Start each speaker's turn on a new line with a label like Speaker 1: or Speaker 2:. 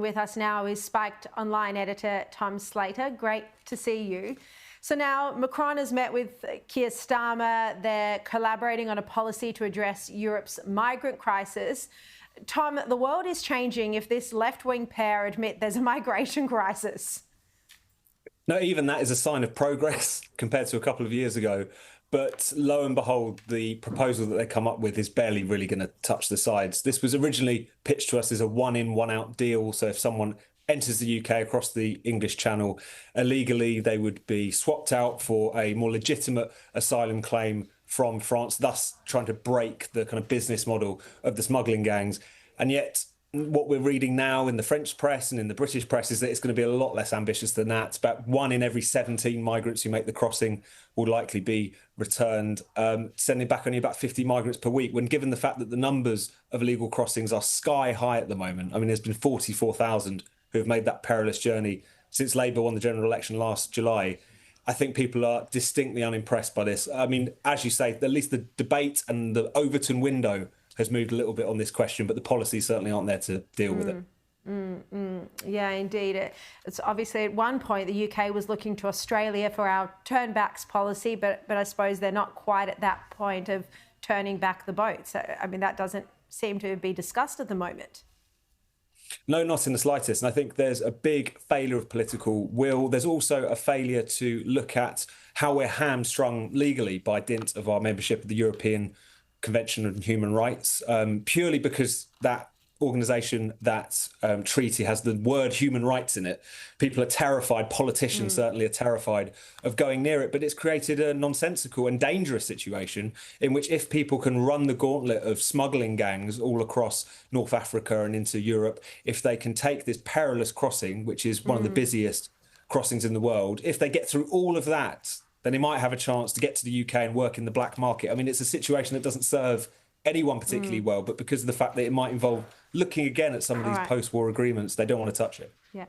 Speaker 1: with us now is Spiked Online Editor Tom Slater. Great to see you. So now Macron has met with Keir Starmer. They're collaborating on a policy to address Europe's migrant crisis. Tom, the world is changing if this left-wing pair admit there's a migration crisis.
Speaker 2: No, even that is a sign of progress compared to a couple of years ago. But lo and behold, the proposal that they come up with is barely really going to touch the sides. This was originally pitched to us as a one-in, one-out deal. So if someone enters the UK across the English Channel illegally, they would be swapped out for a more legitimate asylum claim from France, thus trying to break the kind of business model of the smuggling gangs. And yet what we're reading now in the French press and in the British press is that it's going to be a lot less ambitious than that. It's about 1 in every 17 migrants who make the crossing will likely be returned, sending back only about 50 migrants per week, when given the fact that the numbers of illegal crossings are sky high at the moment. I mean, there's been 44,000 who have made that perilous journey since Labour won the general election last July. I think people are distinctly unimpressed by this. I mean, as you say, at least the debate and the Overton window has moved a little bit on this question, but the policies certainly aren't there to deal with it.
Speaker 1: Yeah, indeed. It's obviously at one point the UK was looking to Australia for our turnbacks policy, but I suppose they're not quite at that point of turning back the boats. I mean, that doesn't seem to be discussed at the moment.
Speaker 2: No, not in the slightest. And I think there's a big failure of political will. There's also a failure to look at how we're hamstrung legally by dint of our membership of the European Convention on Human Rights, purely because that organisation, that treaty has the word human rights in it. People are terrified, politicians certainly are terrified of going near it, but it's created a nonsensical and dangerous situation in which if people can run the gauntlet of smuggling gangs all across North Africa and into Europe, if they can take this perilous crossing, which is one of the busiest crossings in the world, if they get through all of that, then they might have a chance to get to the UK and work in the black market. I mean, it's a situation that doesn't serve anyone particularly well, but because of the fact that it might involve looking again at some of these post-war agreements, they don't want to touch it.
Speaker 1: Yeah.